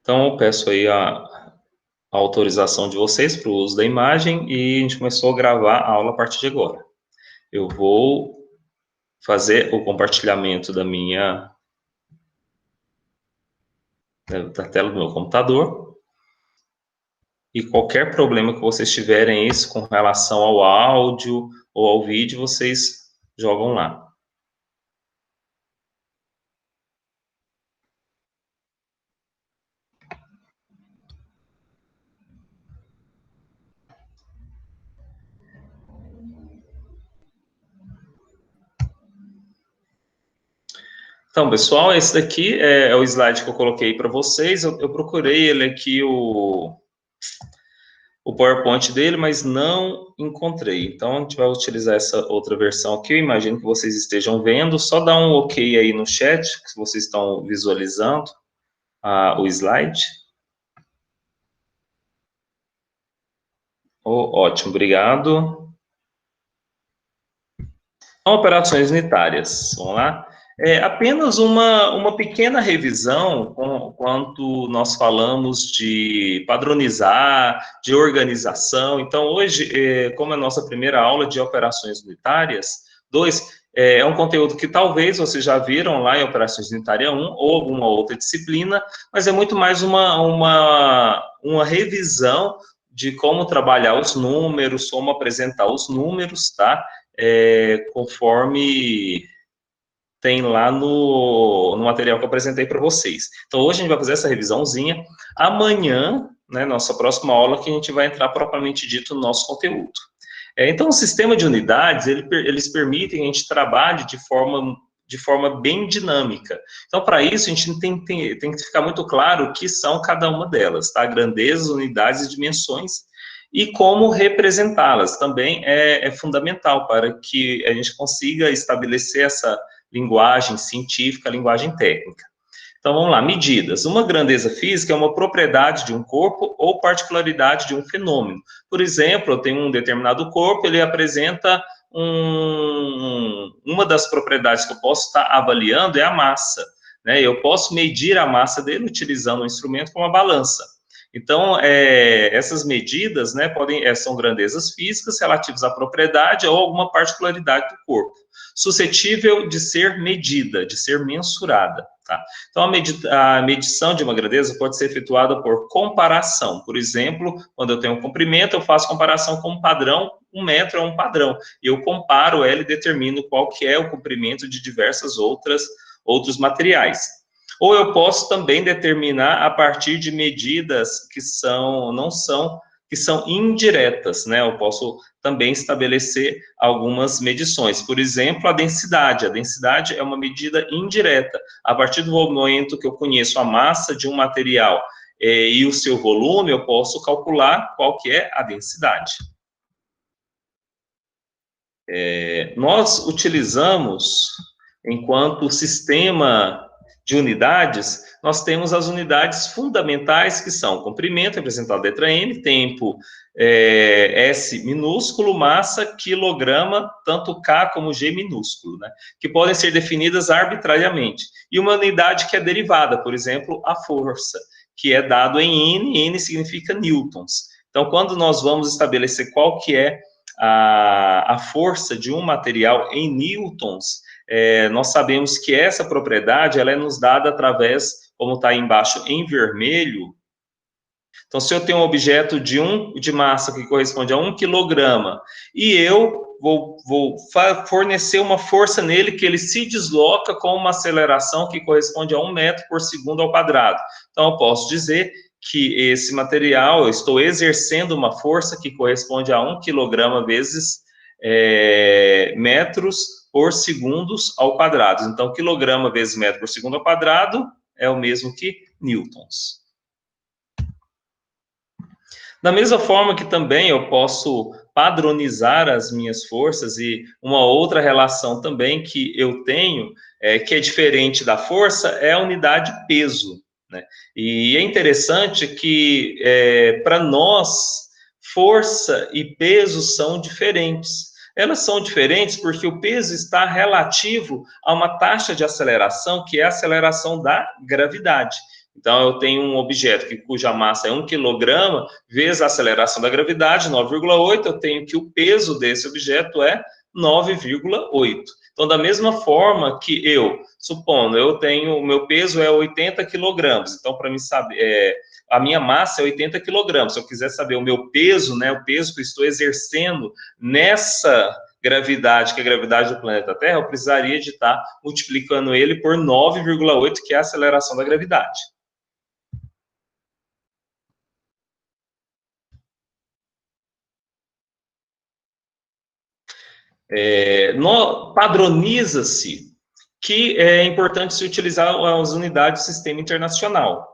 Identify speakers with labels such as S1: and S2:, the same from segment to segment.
S1: Então, eu peço aí a autorização de vocês para o uso da imagem e a gente começou a gravar a aula a partir de agora. Eu vou fazer o compartilhamento da tela do meu computador e qualquer problema que vocês tiverem isso com relação ao áudio ou ao vídeo, vocês jogam lá. Então, pessoal, esse daqui é o slide que eu coloquei para vocês. Eu procurei ele aqui, o PowerPoint dele, mas não encontrei. Então, a gente vai utilizar essa outra versão aqui. Eu imagino que vocês estejam vendo. Só dá um OK aí no chat, se vocês estão visualizando o slide. Ótimo, obrigado. Então, operações unitárias, vamos lá. Apenas uma pequena revisão quanto nós falamos de padronizar, de organização. Então, hoje, como é a nossa primeira aula de operações unitárias, 2, é um conteúdo que talvez vocês já viram lá em Operações Unitária 1 ou alguma outra disciplina, mas é muito mais uma revisão de como trabalhar os números, como apresentar os números, tá? Conforme tem lá no material que eu apresentei para vocês. Então, hoje a gente vai fazer essa revisãozinha. Amanhã, né, nossa próxima aula, que a gente vai entrar propriamente dito no nosso conteúdo. Então, o sistema de unidades, eles permitem que a gente trabalhe de forma bem dinâmica. Então, para isso, a gente tem que ficar muito claro o que são cada uma delas, tá? Grandezas, unidades e dimensões, e como representá-las também é fundamental para que a gente consiga estabelecer essa linguagem científica, linguagem técnica. Então, vamos lá, medidas. Uma grandeza física é uma propriedade de um corpo ou particularidade de um fenômeno. Por exemplo, eu tenho um determinado corpo, ele apresenta uma das propriedades que eu posso estar avaliando é a massa, né? Eu posso medir a massa dele utilizando um instrumento como a balança. Então, essas medidas, né, são grandezas físicas relativas à propriedade ou alguma particularidade do corpo, suscetível de ser medida, de ser mensurada. Tá? Então, a medição de uma grandeza pode ser efetuada por comparação. Por exemplo, quando eu tenho um comprimento, eu faço comparação com um padrão, 1 metro é um padrão, e eu comparo ela e determino qual que é o comprimento de diversas outros materiais. Ou eu posso também determinar a partir de medidas que são indiretas, né? Eu posso também estabelecer algumas medições. Por exemplo, a densidade. A densidade é uma medida indireta. A partir do momento que eu conheço a massa de um material e o seu volume, eu posso calcular qual que é a densidade. Nós utilizamos, enquanto sistema de unidades, nós temos as unidades fundamentais, que são comprimento, representado a letra M, tempo, S minúsculo, massa, quilograma, tanto K como G minúsculo, né? Que podem ser definidas arbitrariamente. E uma unidade que é derivada, por exemplo, a força, que é dado em N, N significa newtons. Então, quando nós vamos estabelecer qual que é a força de um material em newtons, nós sabemos que essa propriedade ela é nos dada através, como está aí embaixo em vermelho. Então, se eu tenho um objeto de massa que corresponde a 1 quilograma e eu vou fornecer uma força nele que ele se desloca com uma aceleração que corresponde a 1 metro por segundo ao quadrado. Então, eu posso dizer que esse material, eu estou exercendo uma força que corresponde a 1 quilograma vezes metros por segundos ao quadrado. Então, quilograma vezes metro por segundo ao quadrado é o mesmo que newtons. Da mesma forma que também eu posso padronizar as minhas forças, e uma outra relação também que eu tenho, que é diferente da força, é a unidade peso, né? E é interessante que, para nós, força e peso são diferentes. Elas são diferentes porque o peso está relativo a uma taxa de aceleração, que é a aceleração da gravidade. Então, eu tenho um objeto cuja massa é 1 kg, vezes a aceleração da gravidade, 9,8, eu tenho que o peso desse objeto é 9,8. Então, da mesma forma que supondo, o meu peso é 80 kg, então, para mim saber, a minha massa é 80 kg. Se eu quiser saber o meu peso, né, o peso que eu estou exercendo nessa gravidade, que é a gravidade do planeta Terra, eu precisaria de estar multiplicando ele por 9,8, que é a aceleração da gravidade. Padroniza-se que é importante se utilizar as unidades do Sistema Internacional,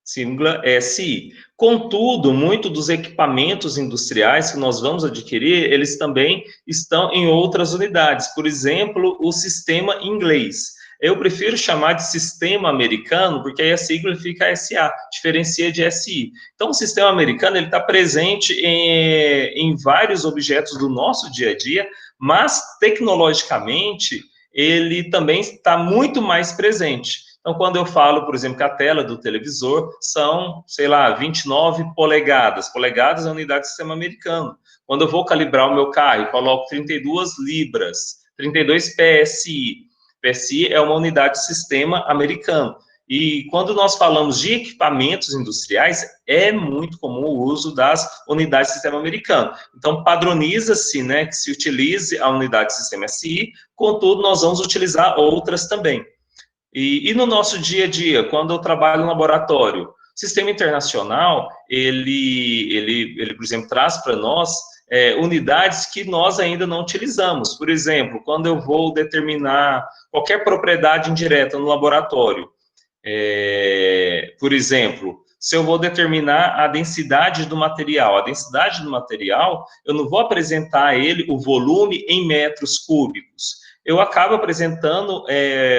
S1: sigla SI. Contudo, muito dos equipamentos industriais que nós vamos adquirir, eles também estão em outras unidades. Por exemplo, o sistema inglês. Eu prefiro chamar de sistema americano, porque aí a sigla fica SA, diferencia de SI. Então, o sistema americano ele está presente em vários objetos do nosso dia a dia, mas tecnologicamente ele também está muito mais presente. Então, quando eu falo, por exemplo, que a tela do televisor são, sei lá, 29 polegadas. Polegadas é a unidade do sistema americano. Quando eu vou calibrar o meu carro, eu coloco 32 libras, 32 PSI. PSI é uma unidade de sistema americano. E quando nós falamos de equipamentos industriais, é muito comum o uso das unidades de sistema americano. Então, padroniza-se, né, que se utilize a unidade de sistema SI, contudo, nós vamos utilizar outras também. E no nosso dia a dia, quando eu trabalho no laboratório, o sistema internacional, ele por exemplo, traz para nós unidades que nós ainda não utilizamos. Por exemplo, quando eu vou determinar qualquer propriedade indireta no laboratório, por exemplo, se eu vou determinar a densidade do material, eu não vou apresentar a ele o volume em metros cúbicos, eu acabo apresentando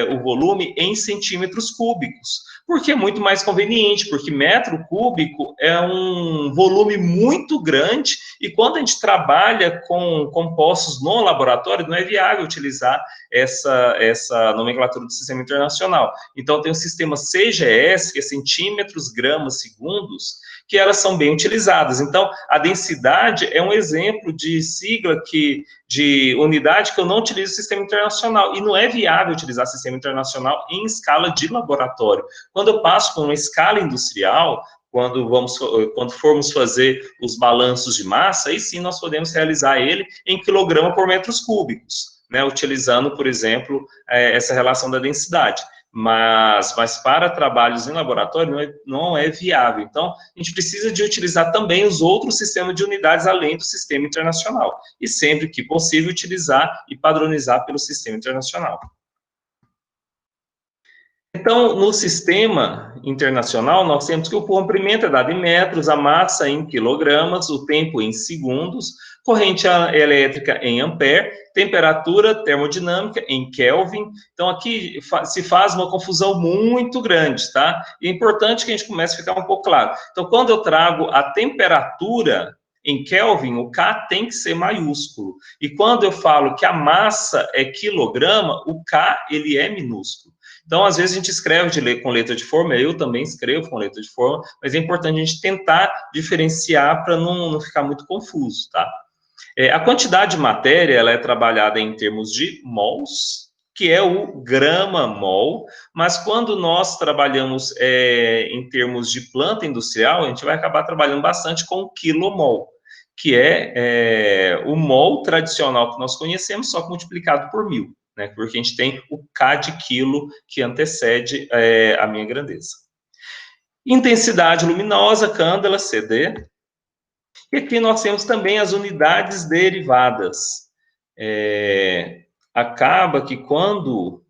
S1: o volume em centímetros cúbicos, porque é muito mais conveniente, porque metro cúbico é um volume muito grande, e quando a gente trabalha com compostos no laboratório, não é viável utilizar essa nomenclatura do sistema internacional. Então, tem o sistema CGS, que é centímetros, gramas, segundos, que elas são bem utilizadas. Então, a densidade é um exemplo de sigla de unidade que eu não utilizo o sistema internacional, e não é viável utilizar o sistema internacional em escala de laboratório. Quando eu passo para uma escala industrial, quando formos fazer os balanços de massa, aí sim nós podemos realizar ele em quilograma por metros cúbicos, né, utilizando, por exemplo, essa relação da densidade. Mas para trabalhos em laboratório não é viável. Então, a gente precisa de utilizar também os outros sistemas de unidades além do sistema internacional. E sempre que possível, utilizar e padronizar pelo sistema internacional. Então, no sistema internacional, nós temos que o comprimento é dado em metros, a massa em quilogramas, o tempo em segundos, corrente elétrica em ampere, temperatura termodinâmica em Kelvin. Então, aqui se faz uma confusão muito grande, tá? E é importante que a gente comece a ficar um pouco claro. Então, quando eu trago a temperatura em Kelvin, o K tem que ser maiúsculo. E quando eu falo que a massa é quilograma, o K, ele é minúsculo. Então, às vezes, a gente escreve com letra de forma, eu também escrevo com letra de forma, mas é importante a gente tentar diferenciar para não ficar muito confuso, tá? A quantidade de matéria, ela é trabalhada em termos de mols, que é o grama-mol, mas quando nós trabalhamos em termos de planta industrial, a gente vai acabar trabalhando bastante com o quilomol, que é o mol tradicional que nós conhecemos, só que multiplicado por 1000. Né, porque a gente tem o K de quilo que antecede a minha grandeza. Intensidade luminosa, candela, CD. E aqui nós temos também as unidades derivadas. Acaba que quando,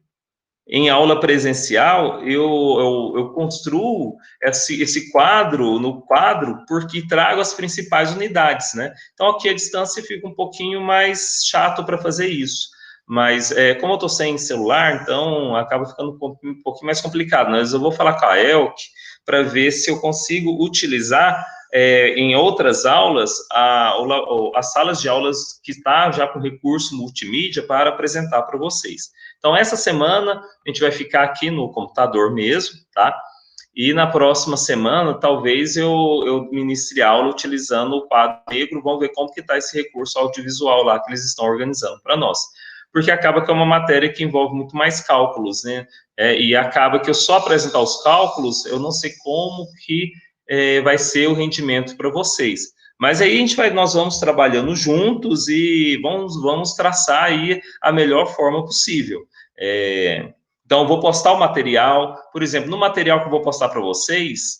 S1: em aula presencial, eu construo esse quadro, no quadro, porque trago as principais unidades, né? Então, aqui a distância fica um pouquinho mais chato para fazer isso. Mas, como eu estou sem celular, então acaba ficando um pouquinho mais complicado. Mas eu vou falar com a Elke para ver se eu consigo utilizar em outras aulas as salas de aulas que está já com recurso multimídia para apresentar para vocês. Então, essa semana a gente vai ficar aqui no computador mesmo, tá? E na próxima semana, talvez eu ministre aula utilizando o quadro negro, vamos ver como que está esse recurso audiovisual lá que eles estão organizando para nós. Porque acaba que é uma matéria que envolve muito mais cálculos, né? E acaba que eu só apresentar os cálculos, eu não sei como que vai ser o rendimento para vocês. Mas aí nós vamos trabalhando juntos e vamos traçar aí a melhor forma possível. Então, eu vou postar o material, por exemplo, no material que eu vou postar para vocês,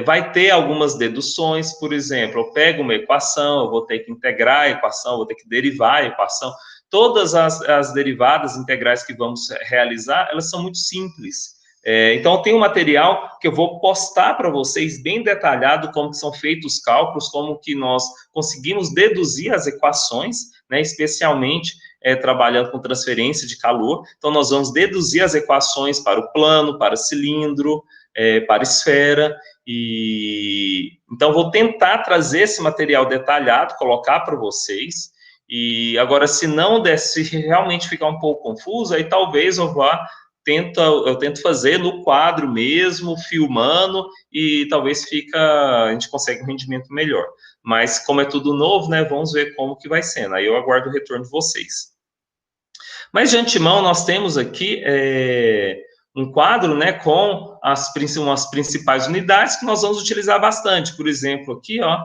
S1: vai ter algumas deduções, por exemplo, eu pego uma equação, eu vou ter que integrar a equação, vou ter que derivar a equação. Todas as derivadas integrais que vamos realizar, elas são muito simples. Então, tem um material que eu vou postar para vocês bem detalhado como que são feitos os cálculos, como que nós conseguimos deduzir as equações, né, especialmente trabalhando com transferência de calor. Então, nós vamos deduzir as equações para o plano, para o cilindro, para a esfera. Então, vou tentar trazer esse material detalhado, colocar para vocês. E agora, se realmente ficar um pouco confuso, aí talvez eu tento fazer no quadro mesmo, filmando, e talvez a gente consiga um rendimento melhor. Mas, como é tudo novo, né, vamos ver como que vai sendo. Aí eu aguardo o retorno de vocês. Mas, de antemão, nós temos aqui um quadro, né, com as principais unidades que nós vamos utilizar bastante. Por exemplo, aqui, ó,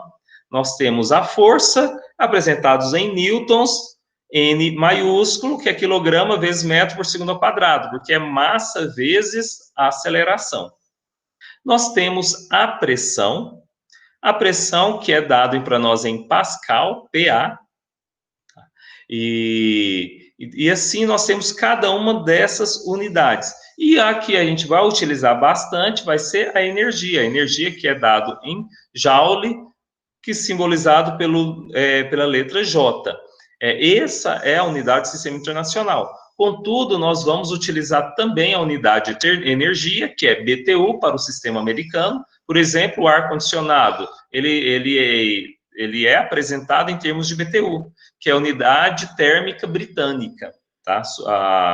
S1: nós temos a força, apresentados em newtons, N maiúsculo, que é quilograma vezes metro por segundo ao quadrado, porque é massa vezes a aceleração. Nós temos a pressão que é dado para nós em Pascal, PA, e assim nós temos cada uma dessas unidades. E a que a gente vai utilizar bastante vai ser a energia que é dado em Joule, que é simbolizado pela letra J. Essa é a unidade do Sistema Internacional. Contudo, nós vamos utilizar também a unidade de energia, que é BTU, para o sistema americano. Por exemplo, o ar-condicionado, ele é apresentado em termos de BTU, que é a unidade térmica britânica, tá?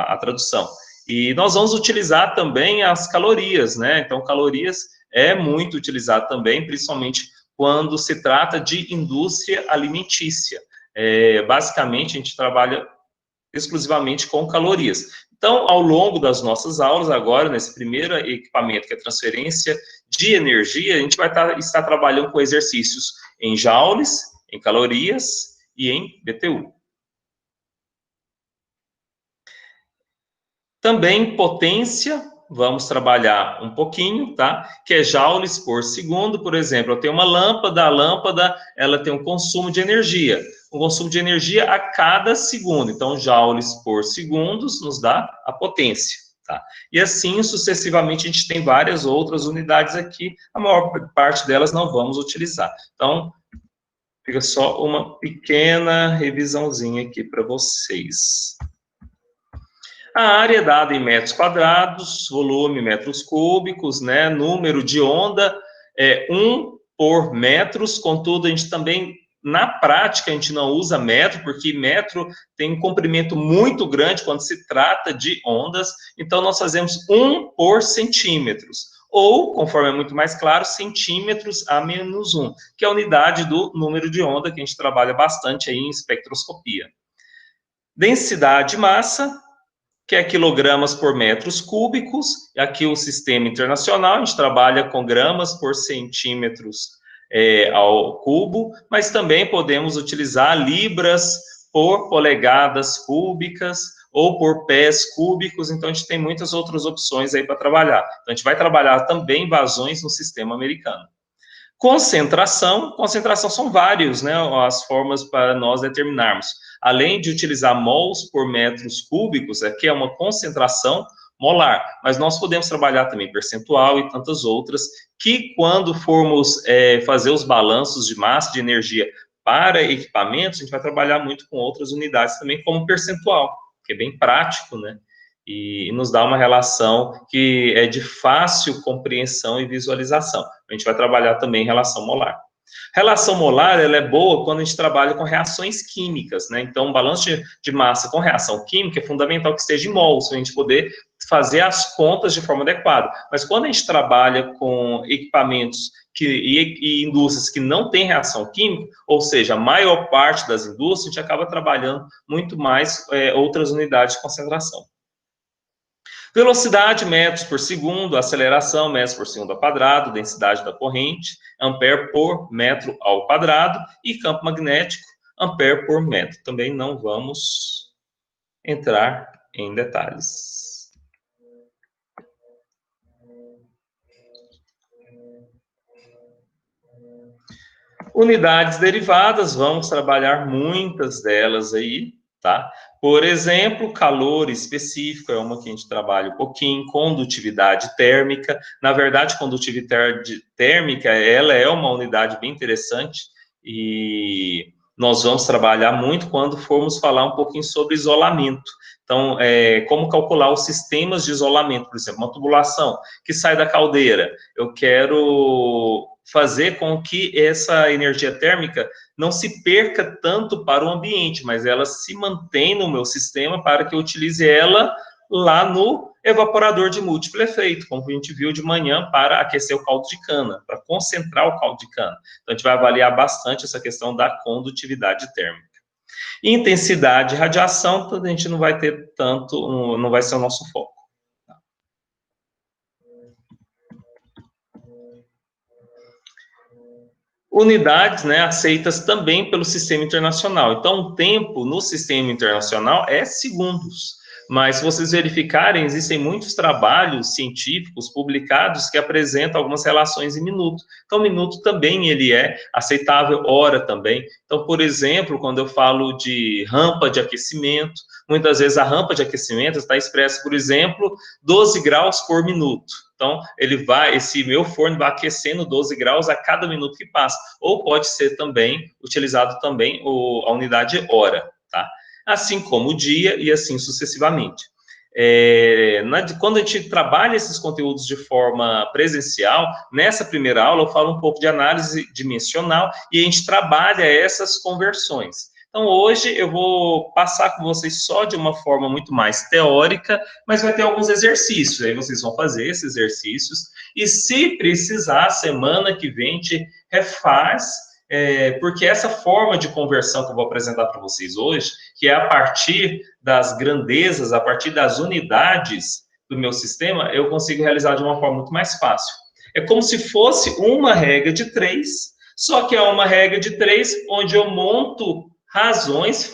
S1: A tradução. E nós vamos utilizar também as calorias, né? Então, calorias é muito utilizado também, principalmente quando se trata de indústria alimentícia. Basicamente, a gente trabalha exclusivamente com calorias. Então, ao longo das nossas aulas, agora, nesse primeiro equipamento, que é transferência de energia, a gente vai estar trabalhando com exercícios em joules, em calorias e em BTU. Também potência, vamos trabalhar um pouquinho, tá? Que é joules por segundo, por exemplo. Eu tenho uma lâmpada, a lâmpada, ela tem um consumo de energia. Um consumo de energia a cada segundo. Então, joules por segundos nos dá a potência, tá? E assim, sucessivamente, a gente tem várias outras unidades aqui. A maior parte delas não vamos utilizar. Então, fica só uma pequena revisãozinha aqui para vocês. A área dada em metros quadrados, volume metros cúbicos, né? Número de onda 1 por metros, contudo, a gente também, na prática, a gente não usa metro, porque metro tem um comprimento muito grande quando se trata de ondas, então nós fazemos 1 por centímetros, ou, conforme é muito mais claro, centímetros a menos 1, que é a unidade do número de onda que a gente trabalha bastante aí em espectroscopia. Densidade massa, que é quilogramas por metros cúbicos. Aqui o sistema internacional, a gente trabalha com gramas por centímetros ao cubo, mas também podemos utilizar libras por polegadas cúbicas ou por pés cúbicos, então a gente tem muitas outras opções aí para trabalhar. Então, a gente vai trabalhar também vazões no sistema americano. Concentração são vários, né, as formas para nós determinarmos. Além de utilizar mols por metros cúbicos, aqui é uma concentração molar, mas nós podemos trabalhar também percentual e tantas outras, que quando formos fazer os balanços de massa, de energia para equipamentos, a gente vai trabalhar muito com outras unidades também, como percentual, que é bem prático, né? E nos dá uma relação que é de fácil compreensão e visualização. A gente vai trabalhar também em relação molar. Relação molar, ela é boa quando a gente trabalha com reações químicas, né? Então, um balanço de massa com reação química é fundamental que esteja em mols, para a gente poder fazer as contas de forma adequada. Mas quando a gente trabalha com equipamentos e indústrias que não têm reação química, ou seja, a maior parte das indústrias, a gente acaba trabalhando muito mais outras unidades de concentração. Velocidade, metros por segundo, aceleração, metros por segundo ao quadrado, densidade da corrente, ampere por metro ao quadrado, e campo magnético, ampere por metro. Também não vamos entrar em detalhes. Unidades derivadas, vamos trabalhar muitas delas aí, tá? Por exemplo, calor específico é uma que a gente trabalha um pouquinho, condutividade térmica. Na verdade, condutividade térmica, ela é uma unidade bem interessante e nós vamos trabalhar muito quando formos falar um pouquinho sobre isolamento. Então, como calcular os sistemas de isolamento, por exemplo, uma tubulação que sai da caldeira. Eu quero fazer com que essa energia térmica não se perca tanto para o ambiente, mas ela se mantém no meu sistema para que eu utilize ela lá no evaporador de múltiplo efeito, como a gente viu de manhã, para aquecer o caldo de cana, para concentrar o caldo de cana. Então, a gente vai avaliar bastante essa questão da condutividade térmica. Intensidade de radiação, a gente não vai ter tanto, não vai ser o nosso foco. Unidades, né, aceitas também pelo sistema internacional. Então, o tempo no sistema internacional é segundos. Mas, se vocês verificarem, existem muitos trabalhos científicos publicados que apresentam algumas relações em minuto. Então, minuto também ele é aceitável, hora também. Então, por exemplo, quando eu falo de rampa de aquecimento, muitas vezes a rampa de aquecimento está expressa, por exemplo, 12 graus por minuto. Então, esse meu forno vai aquecendo 12 graus a cada minuto que passa. Ou pode ser também utilizado também a unidade hora, tá? Assim como o dia e assim sucessivamente. Quando a gente trabalha esses conteúdos de forma presencial, nessa primeira aula eu falo um pouco de análise dimensional e a gente trabalha essas conversões. Então, hoje eu vou passar com vocês só de uma forma muito mais teórica, mas vai ter alguns exercícios, aí vocês vão fazer esses exercícios, e se precisar, semana que vem, a gente refaz, porque essa forma de conversão que eu vou apresentar para vocês hoje, que é a partir das grandezas, a partir das unidades do meu sistema, eu consigo realizar de uma forma muito mais fácil. É como se fosse uma regra de 3, só que é uma regra de 3 onde eu monto razões,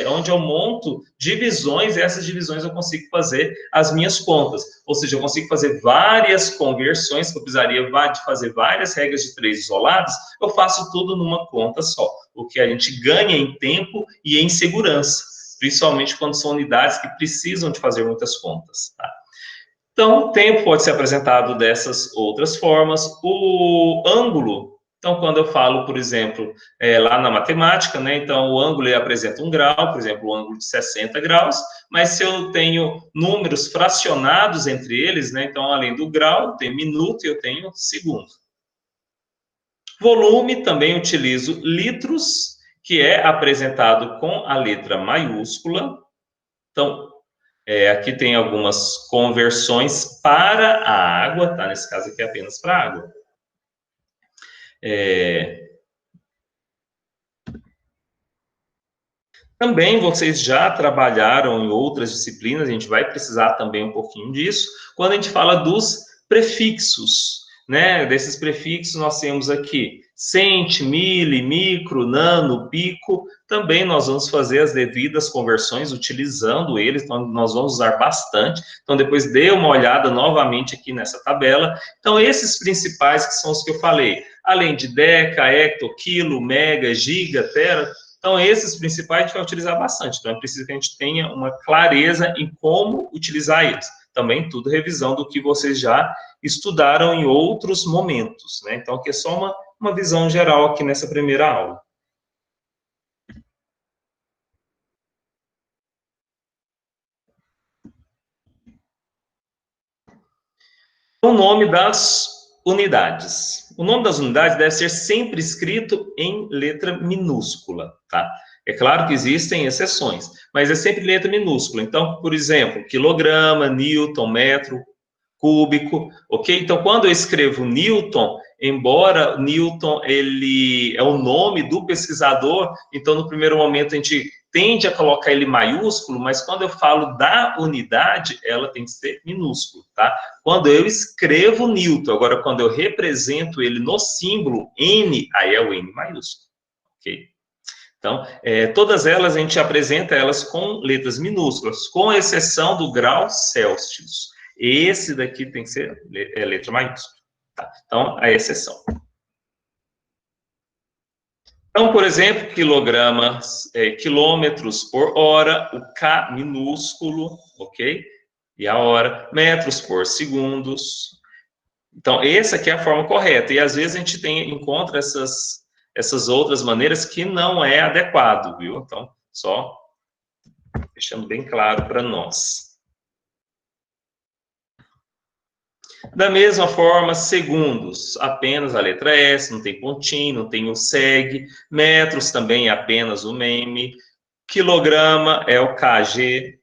S1: onde eu monto divisões, e essas divisões eu consigo fazer as minhas contas. Ou seja, eu consigo fazer várias conversões, que eu precisaria de fazer várias regras de 3 isoladas, eu faço tudo numa conta só. O que a gente ganha em tempo e em segurança, principalmente quando são unidades que precisam de fazer muitas contas, tá? Então, o tempo pode ser apresentado dessas outras formas. O ângulo, então, quando eu falo, por exemplo, lá na matemática, né, então o ângulo ele apresenta 1 grau, por exemplo, o ângulo de 60 graus, mas se eu tenho números fracionados entre eles, né, então, além do grau, eu tenho minuto e eu tenho segundo. Volume, também utilizo litros, que é apresentado com a letra maiúscula. Então, aqui tem algumas conversões para a água, tá? Nesse caso aqui é apenas para a água. Também vocês já trabalharam em outras disciplinas, a gente vai precisar também um pouquinho disso, quando a gente fala dos prefixos, né? Desses prefixos nós temos aqui cent, mili, micro, nano, pico, também nós vamos fazer as devidas conversões utilizando eles, então nós vamos usar bastante. Então depois dê uma olhada novamente aqui nessa tabela. Então esses principais que são os que eu falei, além de deca, hecto, quilo, mega, giga, tera. Então, esses principais a gente vai utilizar bastante. Então, é preciso que a gente tenha uma clareza em como utilizar eles. Também tudo revisão do que vocês já estudaram em outros momentos, né? Então, aqui é só uma visão geral aqui nessa primeira aula. O nome das unidades. O nome das unidades deve ser sempre escrito em letra minúscula, tá? É claro que existem exceções, mas é sempre letra minúscula. Então, por exemplo, quilograma, newton, metro, cúbico, ok? Então, quando eu escrevo Newton, embora Newton ele é o nome do pesquisador, então no primeiro momento a gente tende a colocar ele maiúsculo, mas quando eu falo da unidade, ela tem que ser minúsculo, tá? Quando eu escrevo Newton, agora quando eu represento ele no símbolo N, aí é o N maiúsculo, ok? Então, todas elas a gente apresenta elas com letras minúsculas, com exceção do grau Celsius. Esse daqui tem que ser letra maiúscula. Tá? Então, a exceção. Então, por exemplo, quilogramas, quilômetros por hora, o K minúsculo, ok? E a hora, metros por segundos. Então, essa aqui é a forma correta. E às vezes a gente encontra essas outras maneiras que não é adequado, viu? Então, só deixando bem claro para nós. Da mesma forma, segundos, apenas a letra S, não tem pontinho, não tem o SEG. Metros também é apenas o MEM. Quilograma é o KG.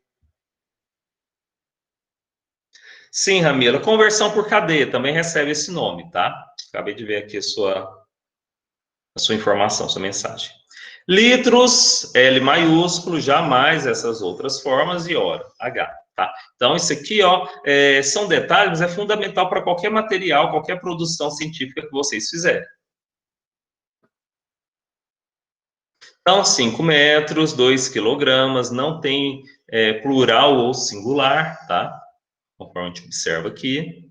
S1: Sim, Ramila, conversão por cadeia também recebe esse nome, tá? Acabei de ver aqui a sua informação, sua mensagem. Litros, L maiúsculo, jamais essas outras formas, e hora, H. Tá? Então, isso aqui ó, são detalhes, mas é fundamental para qualquer material, qualquer produção científica que vocês fizerem. Então, 5 metros, 2 quilogramas, não tem plural ou singular, tá? Conforme a gente observa aqui.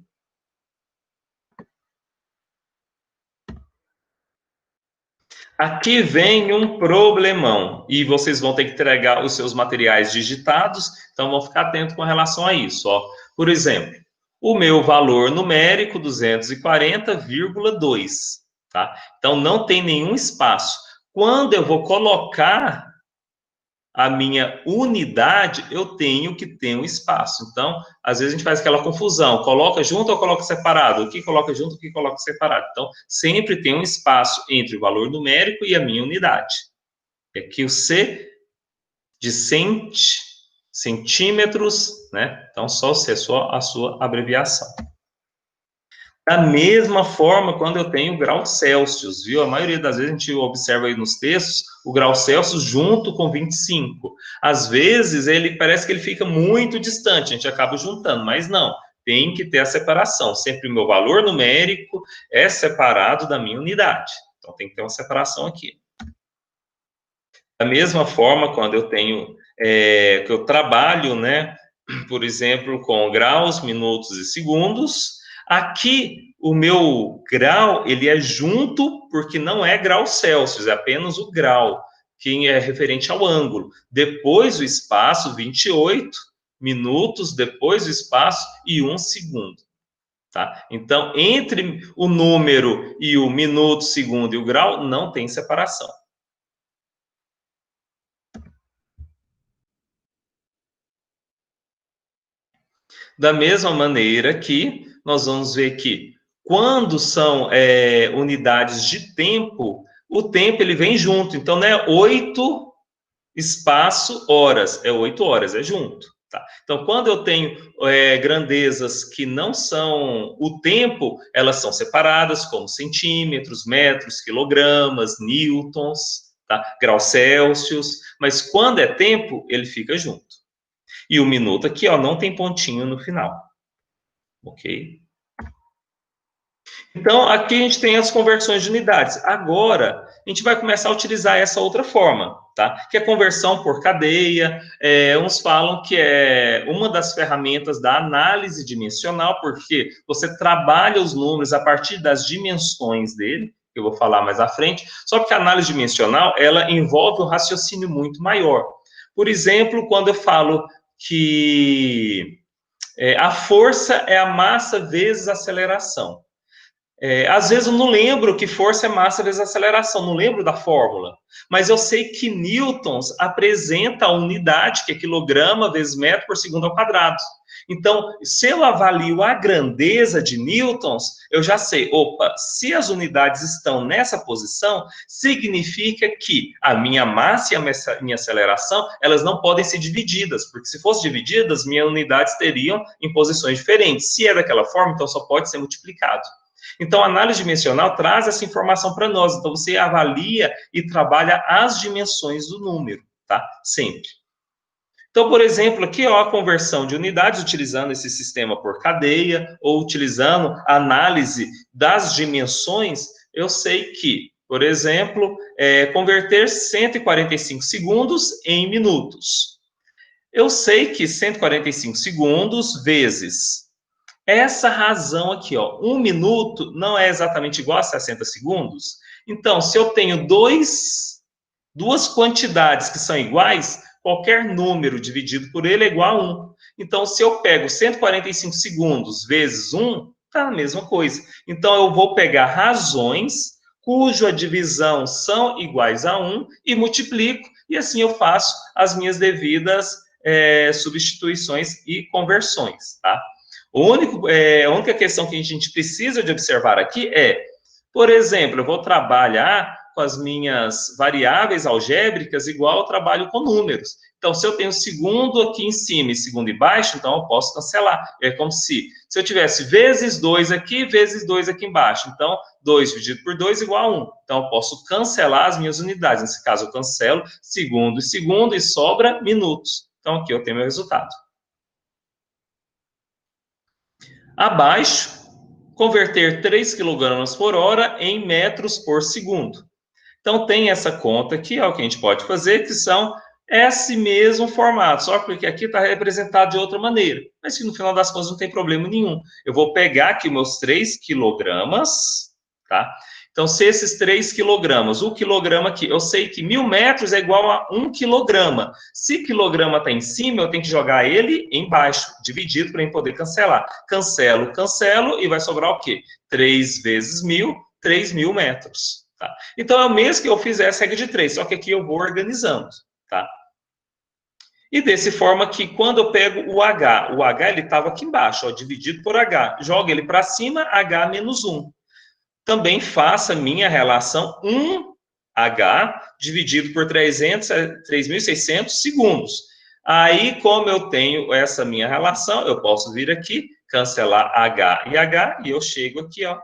S1: Aqui vem um problemão, e vocês vão ter que entregar os seus materiais digitados, então vão ficar atentos com relação a isso. Ó. Por exemplo, o meu valor numérico, 240,2, tá? Então, não tem nenhum espaço. Quando eu vou colocar a minha unidade, eu tenho que ter um espaço. Então, às vezes a gente faz aquela confusão, coloca junto ou coloca separado? O que coloca junto, o que coloca separado? Então, sempre tem um espaço entre o valor numérico e a minha unidade. Aqui o C de centímetros, né? Então, só o C é só a sua abreviação. Da mesma forma, quando eu tenho grau Celsius, viu? A maioria das vezes a gente observa aí nos textos o grau Celsius junto com 25. Às vezes, ele parece que ele fica muito distante, a gente acaba juntando, mas não. Tem que ter a separação. Sempre o meu valor numérico é separado da minha unidade. Então, tem que ter uma separação aqui. Da mesma forma, quando eu tenho, que eu trabalho, né, por exemplo, com graus, minutos e segundos, aqui, o meu grau, ele é junto, porque não é grau Celsius, é apenas o grau, que é referente ao ângulo. Depois o espaço, 28 minutos, depois o espaço e 1 segundo. Tá? Então, entre o número e o minuto, segundo e o grau, não tem separação. Da mesma maneira que nós vamos ver que quando são unidades de tempo, o tempo ele vem junto. Então, não é 8 espaço horas, é 8 horas, é junto. Tá? Então, quando eu tenho grandezas que não são o tempo, elas são separadas como centímetros, metros, quilogramas, newtons, tá? Graus Celsius, mas quando é tempo, ele fica junto. E o minuto aqui, ó, não tem pontinho no final. Ok? Então, aqui a gente tem as conversões de unidades. Agora, a gente vai começar a utilizar essa outra forma, tá? Que é conversão por cadeia. Uns falam que é uma das ferramentas da análise dimensional, porque você trabalha os números a partir das dimensões dele, que eu vou falar mais à frente. Só que a análise dimensional, ela envolve um raciocínio muito maior. Por exemplo, quando eu falo que a força é a massa vezes a aceleração. Às vezes eu não lembro que força é massa vezes aceleração, não lembro da fórmula. Mas eu sei que newtons apresenta a unidade, que é quilograma vezes metro por segundo ao quadrado. Então, se eu avalio a grandeza de newtons, eu já sei, opa, se as unidades estão nessa posição, significa que a minha massa e a minha aceleração, elas não podem ser divididas, porque se fossem divididas, minhas unidades teriam em posições diferentes. Se é daquela forma, então só pode ser multiplicado. Então, a análise dimensional traz essa informação para nós. Então, você avalia e trabalha as dimensões do número, tá? Sempre. Então, por exemplo, aqui ó, a conversão de unidades utilizando esse sistema por cadeia ou utilizando a análise das dimensões, eu sei que, por exemplo, converter 145 segundos em minutos. Eu sei que 145 segundos vezes essa razão aqui, ó, 1 minuto não é exatamente igual a 60 segundos. Então, se eu tenho duas quantidades que são iguais, qualquer número dividido por ele é igual a 1. Então, se eu pego 145 segundos vezes 1, tá a mesma coisa. Então, eu vou pegar razões cuja divisão são iguais a 1 e multiplico, e assim eu faço as minhas devidas substituições e conversões, tá? A única questão que a gente precisa de observar aqui é, por exemplo, eu vou trabalhar com as minhas variáveis algébricas igual eu trabalho com números. Então, se eu tenho segundo aqui em cima e segundo embaixo, então eu posso cancelar. É como se eu tivesse vezes 2 aqui, vezes 2 aqui embaixo. Então, 2 dividido por 2 igual a 1. Então, eu posso cancelar as minhas unidades. Nesse caso, eu cancelo segundo e sobra minutos. Então, aqui eu tenho meu resultado. Abaixo, converter 3 kg por hora em metros por segundo. Então, tem essa conta aqui, ó, que a gente pode fazer, que são esse mesmo formato, só porque aqui está representado de outra maneira. Mas que no final das contas não tem problema nenhum. Eu vou pegar aqui meus 3 quilogramas, tá? Então, se esses 3 quilogramas, o quilograma aqui, eu sei que 1.000 metros é igual a 1 quilograma. Se quilograma está em cima, eu tenho que jogar ele embaixo, dividido, para eu poder cancelar. Cancelo, cancelo, e vai sobrar o quê? 3 vezes 1.000, 3.000 metros. Tá? Então, é o mesmo que eu fizesse regra de 3, só que aqui eu vou organizando. Tá? E desse forma que quando eu pego o H ele estava aqui embaixo, ó, dividido por H. Jogo ele para cima, H menos 1. Também faça minha relação 1H dividido por 3.600 segundos. Aí, como eu tenho essa minha relação, eu posso vir aqui, cancelar H e eu chego aqui ó,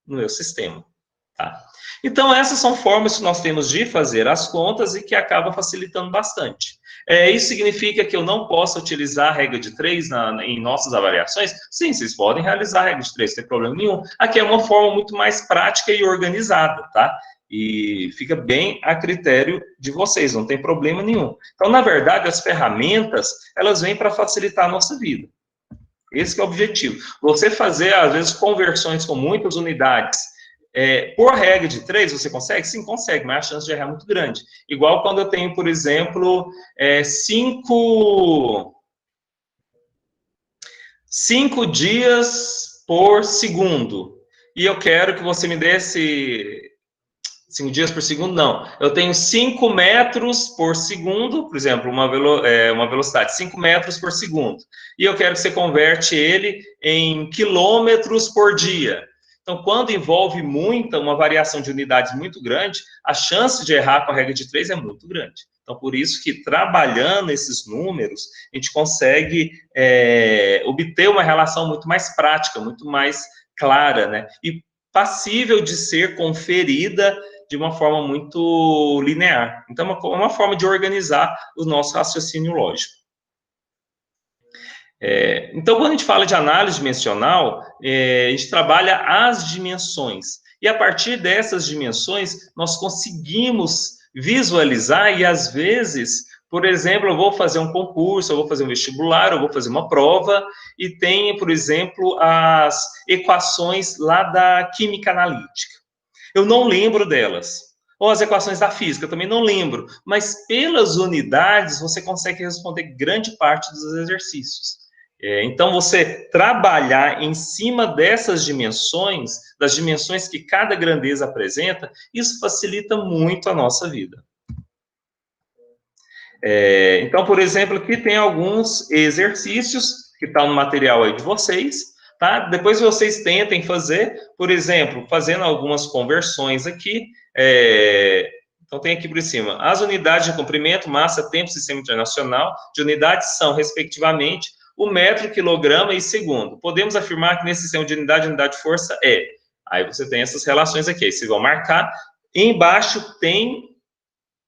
S1: no meu sistema. Tá? Então, essas são formas que nós temos de fazer as contas e que acaba facilitando bastante. Isso significa que eu não posso utilizar a regra de 3 em nossas avaliações? Sim, vocês podem realizar a regra de 3, não tem problema nenhum. Aqui é uma forma muito mais prática e organizada, tá? E fica bem a critério de vocês, não tem problema nenhum. Então, na verdade, as ferramentas, elas vêm para facilitar a nossa vida. Esse que é o objetivo. Você fazer, às vezes, conversões com muitas unidades, por regra de 3, você consegue? Sim, consegue, mas a chance de errar é muito grande. Igual quando eu tenho, por exemplo, 5 dias por segundo. E eu quero que você me dê 5 dias por segundo, não. Eu tenho 5 metros por segundo, por exemplo, uma velocidade, 5 metros por segundo. E eu quero que você converte ele em quilômetros por dia. Então, quando envolve uma variação de unidades muito grande, a chance de errar com a regra de 3 é muito grande. Então, por isso que trabalhando esses números, a gente consegue obter uma relação muito mais prática, muito mais clara, né? E passível de ser conferida de uma forma muito linear. Então, é uma forma de organizar o nosso raciocínio lógico. Então, quando a gente fala de análise dimensional, a gente trabalha as dimensões. E a partir dessas dimensões, nós conseguimos visualizar e, às vezes, por exemplo, eu vou fazer um concurso, eu vou fazer um vestibular, eu vou fazer uma prova, e tem, por exemplo, as equações lá da química analítica. Eu não lembro delas. Ou as equações da física, eu também não lembro. Mas pelas unidades, você consegue responder grande parte dos exercícios. Então, você trabalhar em cima dessas dimensões, das dimensões que cada grandeza apresenta, isso facilita muito a nossa vida. Então, por exemplo, aqui tem alguns exercícios que está no material aí de vocês, tá? Depois vocês tentem fazer, por exemplo, fazendo algumas conversões aqui, então tem aqui por cima, as unidades de comprimento, massa, tempo, sistema internacional de unidades são, respectivamente, o metro, quilograma e segundo. Podemos afirmar que nesse sistema de unidade de força é. Aí você tem essas relações aqui, aí vocês vão marcar. Embaixo tem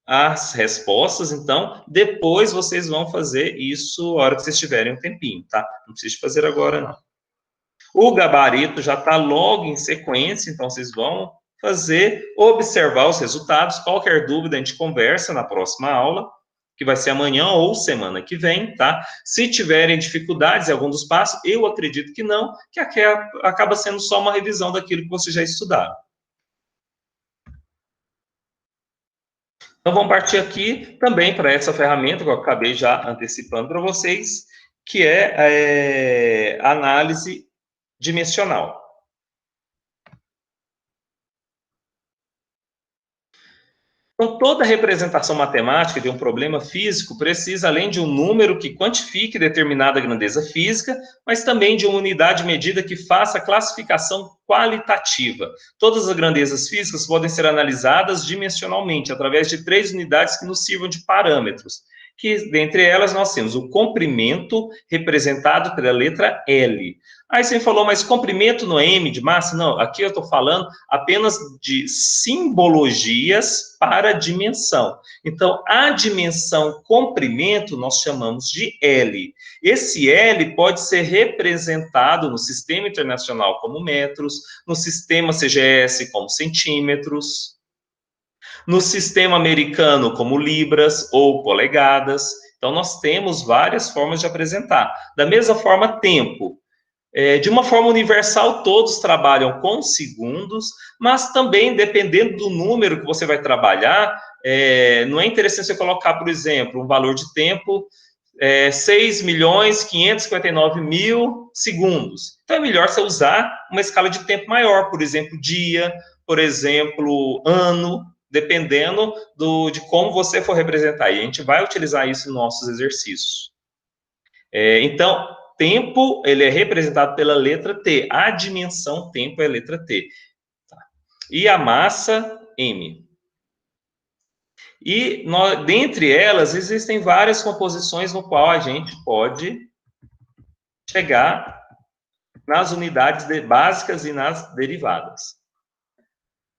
S1: as respostas, então, depois vocês vão fazer isso a hora que vocês tiverem um tempinho, tá? Não precisa fazer agora, não. O gabarito já está logo em sequência, então vocês vão fazer, observar os resultados. Qualquer dúvida, a gente conversa na próxima aula, que vai ser amanhã ou semana que vem, tá? Se tiverem dificuldades em algum dos passos, eu acredito que não, que aqui acaba sendo só uma revisão daquilo que vocês já estudaram. Então, vamos partir aqui também para essa ferramenta que eu acabei já antecipando para vocês, que é a análise dimensional. Então, toda representação matemática de um problema físico precisa, além de um número que quantifique determinada grandeza física, mas também de uma unidade medida que faça a classificação qualitativa. Todas as grandezas físicas podem ser analisadas dimensionalmente, através de 3 unidades que nos sirvam de parâmetros, que dentre elas nós temos o comprimento, representado pela letra L. Aí você falou, mas comprimento no M de massa? Não, aqui eu estou falando apenas de simbologias para dimensão. Então, a dimensão comprimento nós chamamos de L. Esse L pode ser representado no Sistema Internacional como metros, no Sistema CGS como centímetros, no Sistema Americano como libras ou polegadas. Então, nós temos várias formas de apresentar. Da mesma forma, tempo. De uma forma universal, todos trabalham com segundos, mas também, dependendo do número que você vai trabalhar, não é interessante você colocar, por exemplo, um valor de tempo 6.559.000 segundos. Então, é melhor você usar uma escala de tempo maior, por exemplo, dia, por exemplo, ano, dependendo de como você for representar. E a gente vai utilizar isso nos nossos exercícios. Então, tempo, ele é representado pela letra T. A dimensão tempo é a letra T. Tá? E a massa, M. E dentre elas, existem várias composições no qual a gente pode chegar nas unidades básicas e nas derivadas.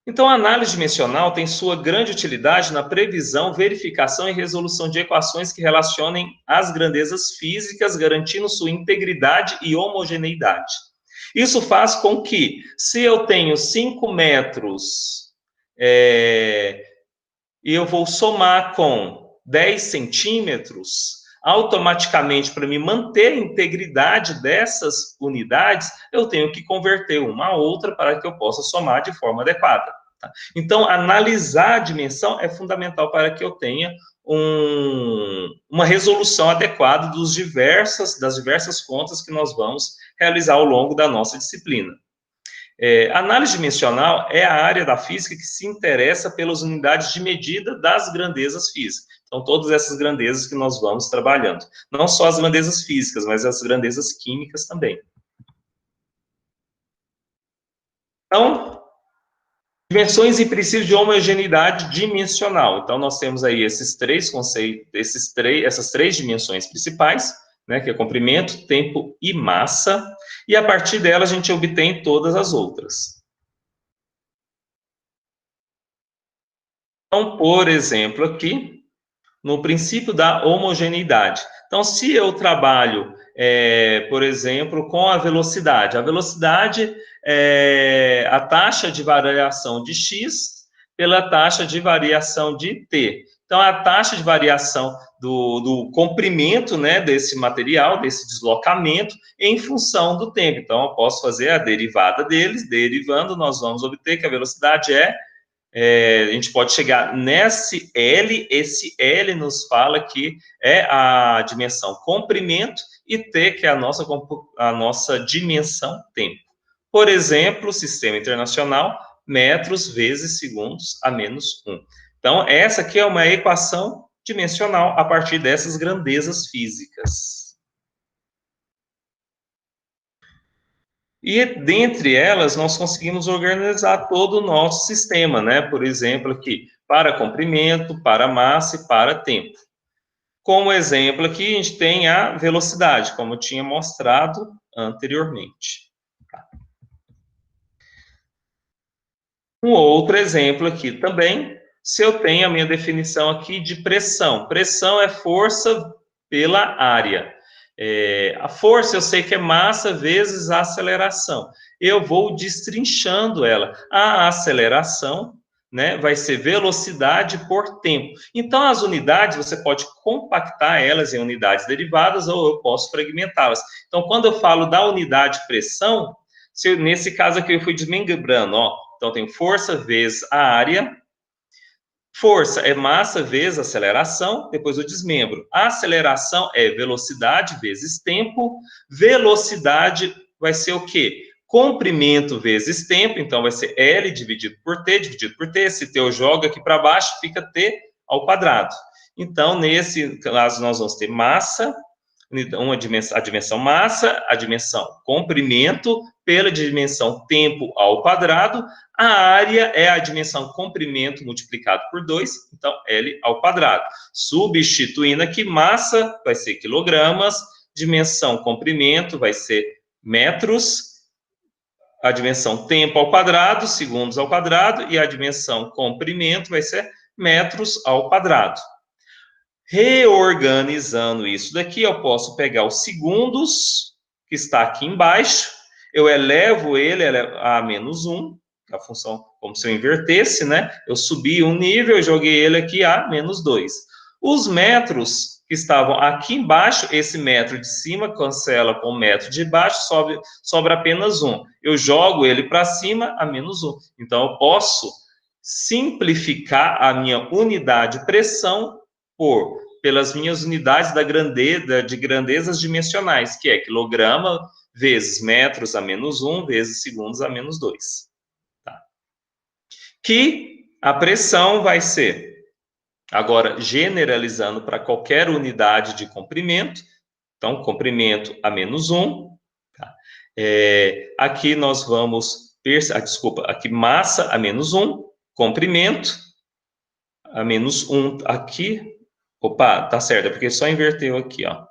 S1: Então, a análise dimensional tem sua grande utilidade na previsão, verificação e resolução de equações que relacionem as grandezas físicas, garantindo sua integridade e homogeneidade. Isso faz com que, se eu tenho 5 metros e eu vou somar com 10 centímetros, automaticamente, para me manter a integridade dessas unidades, eu tenho que converter uma a outra para que eu possa somar de forma adequada. Tá? Então, analisar a dimensão é fundamental para que eu tenha uma resolução adequada das diversas contas que nós vamos realizar ao longo da nossa disciplina. Análise dimensional é a área da física que se interessa pelas unidades de medida das grandezas físicas. Então, todas essas grandezas que nós vamos trabalhando. Não só as grandezas físicas, mas as grandezas químicas também. Então, dimensões e princípios de homogeneidade dimensional. Então, nós temos aí esses 3 conceitos, essas 3 dimensões principais, né, que é comprimento, tempo e massa, e a partir dela a gente obtém todas as outras. Então, por exemplo, aqui, no princípio da homogeneidade. Então, se eu trabalho, por exemplo, com a velocidade é a taxa de variação de x pela taxa de variação de t. Então, a taxa de variação do comprimento, né, desse material, desse deslocamento, em função do tempo. Então, eu posso fazer a derivada deles, derivando, nós vamos obter que a velocidade a gente pode chegar nesse L, esse L nos fala que é a dimensão comprimento, e T, que é a nossa dimensão tempo. Por exemplo, sistema internacional, metros vezes segundos a menos 1. Então, essa aqui é uma equação dimensional a partir dessas grandezas físicas. E dentre elas, nós conseguimos organizar todo o nosso sistema, né? Por exemplo, aqui, para comprimento, para massa e para tempo. Como exemplo aqui, a gente tem a velocidade, como eu tinha mostrado anteriormente. Um outro exemplo aqui também, se eu tenho a minha definição aqui de pressão. Pressão é força pela área. A força eu sei que é massa vezes a aceleração. Eu vou destrinchando ela. A aceleração, né, vai ser velocidade por tempo. Então, as unidades, você pode compactar elas em unidades derivadas ou eu posso fragmentá-las. Então, quando eu falo da unidade pressão, nesse caso aqui eu fui desmembrando, ó. Então, tem força vezes a área. Força é massa vezes aceleração, depois eu desmembro. A aceleração é velocidade vezes tempo. Velocidade vai ser o quê? Comprimento vezes tempo, então vai ser L dividido por T, dividido por T. Se T eu jogo aqui para baixo, fica T ao quadrado. Então, nesse caso, nós vamos ter massa, a dimensão massa, a dimensão comprimento, pela dimensão tempo ao quadrado. A área é a dimensão comprimento multiplicado por 2, então L ao quadrado. Substituindo aqui, massa vai ser quilogramas, dimensão comprimento vai ser metros, a dimensão tempo ao quadrado, segundos ao quadrado, e a dimensão comprimento vai ser metros ao quadrado. Reorganizando isso daqui, eu posso pegar os segundos, que está aqui embaixo, eu elevo ele a menos 1, a função como se eu invertesse, né? Eu subi um nível, eu joguei ele aqui a menos 2. Os metros que estavam aqui embaixo, esse metro de cima cancela com o metro de baixo, sobra apenas 1. Eu jogo ele para cima a menos 1. Então, eu posso simplificar a minha unidade pressão pelas minhas unidades de grandezas dimensionais, que é quilograma vezes metros a menos 1 vezes segundos a menos 2. Tá? Que a pressão vai ser, agora generalizando para qualquer unidade de comprimento, então comprimento a menos 1. Tá? Aqui nós vamos, aqui massa a menos 1, comprimento a menos 1 aqui. Opa, tá certo, é porque só inverteu aqui, ó.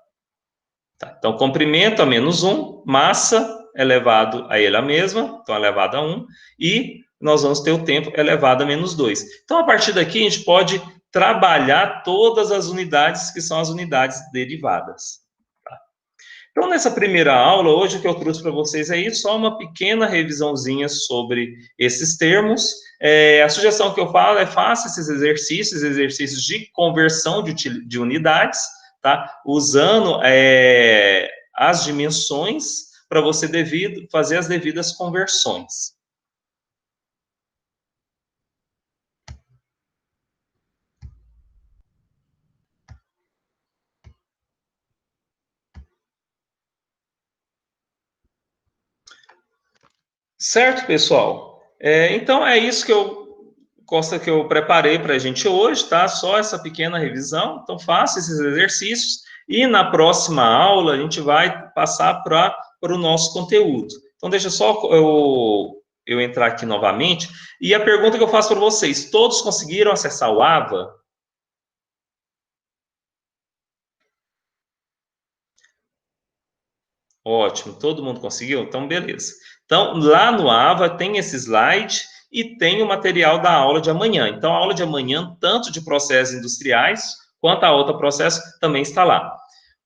S1: Tá, então, comprimento a menos 1, massa elevado a ele a mesma, então elevado a 1, e nós vamos ter o tempo elevado a menos 2. Então, a partir daqui, a gente pode trabalhar todas as unidades que são as unidades derivadas. Tá? Então, nessa primeira aula, hoje o que eu trouxe para vocês é só uma pequena revisãozinha sobre esses termos. A sugestão que eu falo é faça esses exercícios de conversão de unidades, tá? Usando as dimensões para você fazer as devidas conversões. Certo, pessoal? Então, é isso que eu preparei para a gente hoje, tá? Só essa pequena revisão. Então, faça esses exercícios e na próxima aula a gente vai passar para o nosso conteúdo. Então, deixa só eu entrar aqui novamente. E a pergunta que eu faço para vocês: todos conseguiram acessar o AVA? Ótimo, todo mundo conseguiu? Então, beleza. Então, lá no AVA tem esse slide e tem o material da aula de amanhã. Então, a aula de amanhã, tanto de processos industriais quanto a outra processo, também está lá.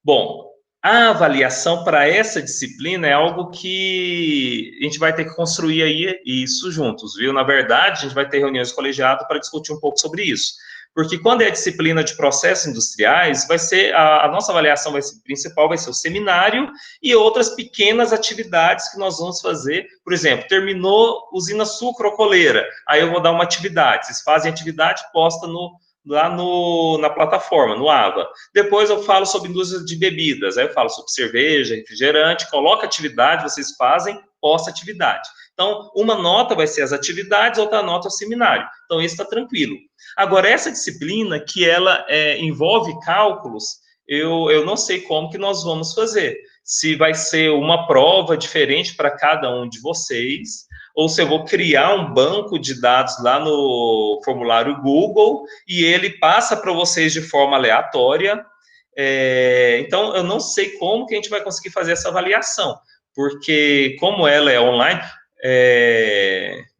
S1: Bom, a avaliação para essa disciplina é algo que a gente vai ter que construir aí isso juntos, viu? Na verdade, a gente vai ter reuniões de colegiado para discutir um pouco sobre isso. Porque quando é a disciplina de processos industriais, vai ser a nossa avaliação principal vai ser o seminário e outras pequenas atividades que nós vamos fazer. Por exemplo, terminou usina sucrocoleira, aí eu vou dar uma atividade. Vocês fazem atividade, posta lá na plataforma, no AVA. Depois eu falo sobre indústria de bebidas, aí eu falo sobre cerveja, refrigerante, coloca atividade, vocês fazem, posta atividade. Então, uma nota vai ser as atividades, outra nota é o seminário. Então, isso está tranquilo. Agora, essa disciplina que ela envolve cálculos, eu não sei como que nós vamos fazer. se vai ser uma prova diferente para cada um de vocês, ou se eu vou criar um banco de dados lá no formulário Google e ele passa para vocês de forma aleatória. Então, eu não sei como que a gente vai conseguir fazer essa avaliação, porque como ela é online,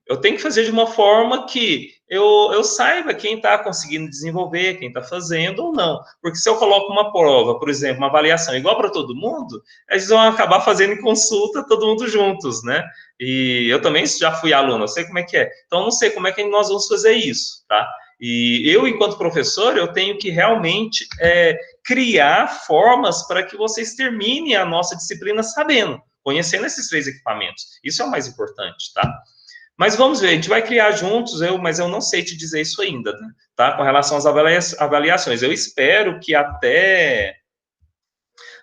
S1: eu tenho que fazer de uma forma que eu saiba quem está conseguindo desenvolver, quem está fazendo ou não. Porque se eu coloco uma prova, por exemplo, uma avaliação igual para todo mundo, eles vão acabar fazendo em consulta todo mundo juntos, né? E eu também já fui aluno, eu sei como é que é. Então, eu não sei como é que nós vamos fazer isso, tá? E eu, enquanto professor, eu tenho que realmente criar formas para que vocês terminem a nossa disciplina sabendo, conhecendo esses 3 equipamentos. Isso é o mais importante, tá? Mas vamos ver, a gente vai criar juntos, mas eu não sei te dizer isso ainda, tá? Com relação às avaliações. Eu espero que até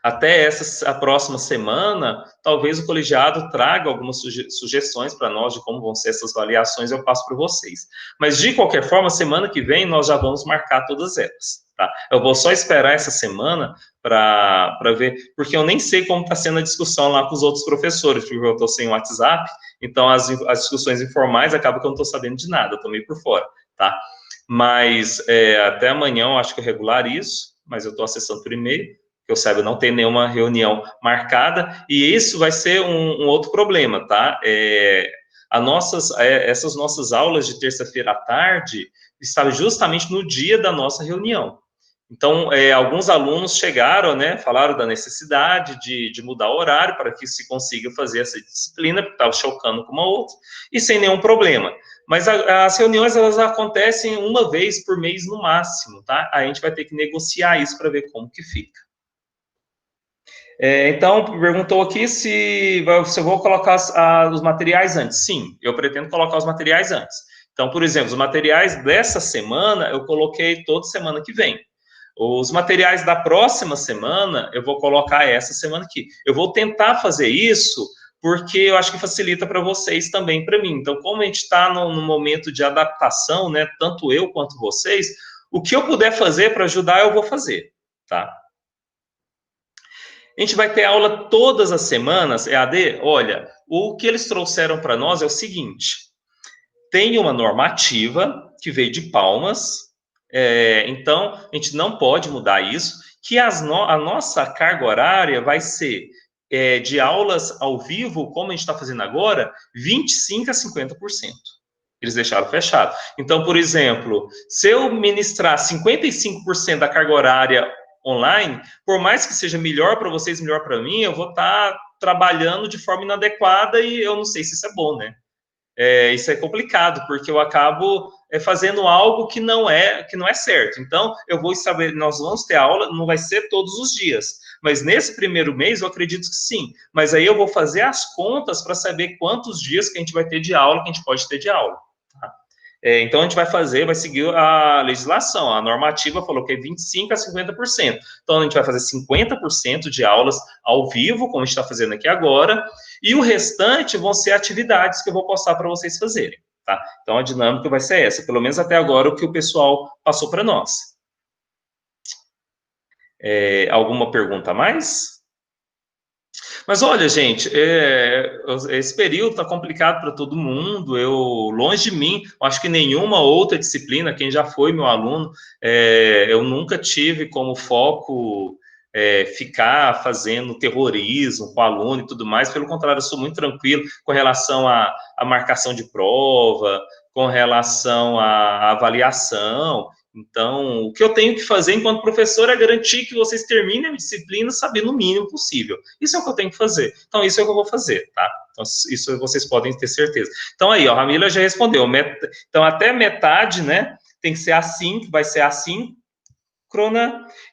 S1: a próxima semana, talvez o colegiado traga algumas sugestões para nós de como vão ser essas avaliações, eu passo para vocês. Mas, de qualquer forma, semana que vem nós já vamos marcar todas elas, tá? Eu vou só esperar essa semana para ver, porque eu nem sei como está sendo a discussão lá com os outros professores, porque eu estou sem WhatsApp, então as discussões informais acabam que eu não estou sabendo de nada, eu estou meio por fora, tá? Mas até amanhã eu acho que eu regularizo, mas eu estou acessando por e-mail, que eu saiba, não tem nenhuma reunião marcada, e isso vai ser um outro problema, tá? Essas nossas aulas de terça-feira à tarde estavam justamente no dia da nossa reunião. Então, alguns alunos chegaram, né, falaram da necessidade de mudar o horário para que se consiga fazer essa disciplina, porque estava chocando com uma outra, e sem nenhum problema. Mas as reuniões, elas acontecem uma vez por mês no máximo, tá? A gente vai ter que negociar isso para ver como que fica. Então, perguntou aqui se eu vou colocar os materiais antes. Sim, eu pretendo colocar os materiais antes. Então, por exemplo, os materiais dessa semana, eu coloquei toda semana que vem. Os materiais da próxima semana, eu vou colocar essa semana aqui. Eu vou tentar fazer isso porque eu acho que facilita para vocês também, para mim. Então, como a gente está no momento de adaptação, né, tanto eu quanto vocês, o que eu puder fazer para ajudar, eu vou fazer, tá? A gente vai ter aula todas as semanas, EAD? Olha, o que eles trouxeram para nós é o seguinte: tem uma normativa que veio de Palmas, então a gente não pode mudar isso, que a nossa carga horária vai ser de aulas ao vivo, como a gente está fazendo agora, 25% a 50%. Eles deixaram fechado. Então, por exemplo, se eu ministrar 55% da carga horária online, por mais que seja melhor para vocês, melhor para mim, eu vou estar trabalhando de forma inadequada e eu não sei se isso é bom, né? Isso é complicado, porque eu acabo fazendo algo que não é certo. Então, nós vamos ter aula, não vai ser todos os dias, mas nesse primeiro mês eu acredito que sim. Mas aí eu vou fazer as contas para saber quantos dias que a gente vai ter de aula, que a gente pode ter de aula. Tá? Então, a gente vai seguir a legislação. A normativa falou que é 25% a 50%. Então, a gente vai fazer 50% de aulas ao vivo, como a gente está fazendo aqui agora, e o restante vão ser atividades que eu vou postar para vocês fazerem, tá? Então, a dinâmica vai ser essa, pelo menos até agora, o que o pessoal passou para nós. Alguma pergunta a mais? Mas olha, gente, esse período está complicado para todo mundo. Longe de mim, acho que nenhuma outra disciplina, quem já foi meu aluno, eu nunca tive como foco ficar fazendo terrorismo com o aluno e tudo mais. Pelo contrário, eu sou muito tranquilo com relação à marcação de prova, com relação à avaliação. Então, o que eu tenho que fazer enquanto professor é garantir que vocês terminem a disciplina sabendo o mínimo possível. Isso é o que eu tenho que fazer. Então, isso é o que eu vou fazer, tá? Então, isso vocês podem ter certeza. Então, aí, ó, a Ramila já respondeu. Então, até metade, né, tem que ser assim, vai ser assíncrona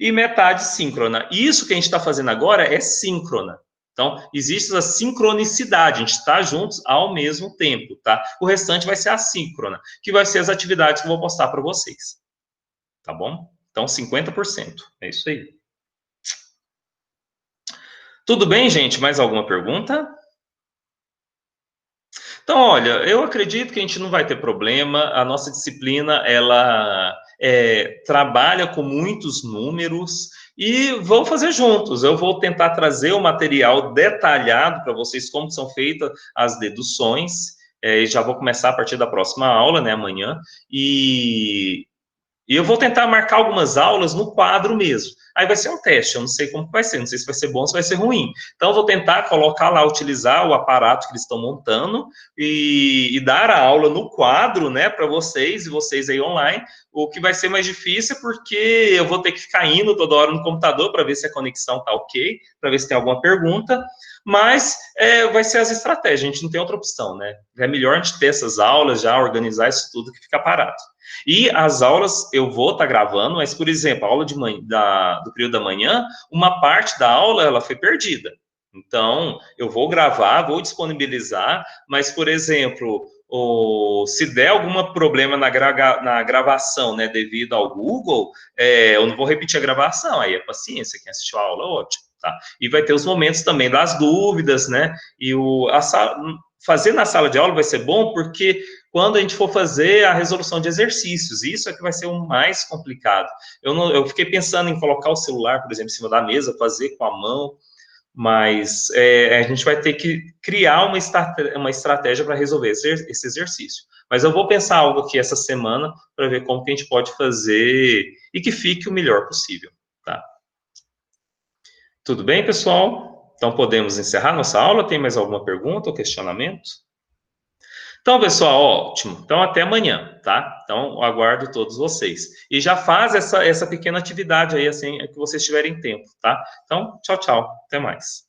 S1: e metade síncrona. Isso que a gente está fazendo agora é síncrona. Então, existe a sincronicidade, a gente está juntos ao mesmo tempo, tá? O restante vai ser assíncrona, que vai ser as atividades que eu vou postar para vocês. Tá bom? Então, 50%. É isso aí. Tudo bem, gente? Mais alguma pergunta? Então, olha, eu acredito que a gente não vai ter problema. A nossa disciplina, ela trabalha com muitos números. e vamos fazer juntos. Eu vou tentar trazer o material detalhado para vocês, como são feitas as deduções, e já vou começar a partir da próxima aula, né, amanhã, e eu vou tentar marcar algumas aulas no quadro mesmo. Aí vai ser um teste, eu não sei como vai ser, não sei se vai ser bom ou se vai ser ruim. Então, eu vou tentar colocar lá, utilizar o aparato que eles estão montando e dar a aula no quadro, né, para vocês e vocês aí online. O que vai ser mais difícil é porque eu vou ter que ficar indo toda hora no computador para ver se a conexão tá ok, para ver se tem alguma pergunta. Mas vai ser as estratégias, a gente não tem outra opção, né? É melhor a gente ter essas aulas, já organizar isso tudo que fica parado. E as aulas eu vou estar gravando, mas, por exemplo, a aula de manhã, do período da manhã, uma parte da aula ela foi perdida. Então, eu vou gravar, vou disponibilizar, mas, por exemplo, se der algum problema na gravação, né, devido ao Google, eu não vou repetir a gravação, aí é paciência, quem assistiu a aula, ótimo, tá? E vai ter os momentos também das dúvidas, né, e fazer na sala de aula vai ser bom porque quando a gente for fazer a resolução de exercícios, isso é que vai ser o mais complicado. Eu fiquei pensando em colocar o celular, por exemplo, em cima da mesa, fazer com a mão, mas a gente vai ter que criar uma estratégia para resolver esse exercício. Mas eu vou pensar algo aqui essa semana para ver como que a gente pode fazer e que fique o melhor possível, tá? Tudo bem, pessoal? Então podemos encerrar nossa aula? Tem mais alguma pergunta ou questionamento? Então, pessoal, ótimo. Então, até amanhã, tá? Então, aguardo todos vocês. E já faz essa pequena atividade aí, assim, que vocês tiverem tempo, tá? Então, tchau, tchau. Até mais.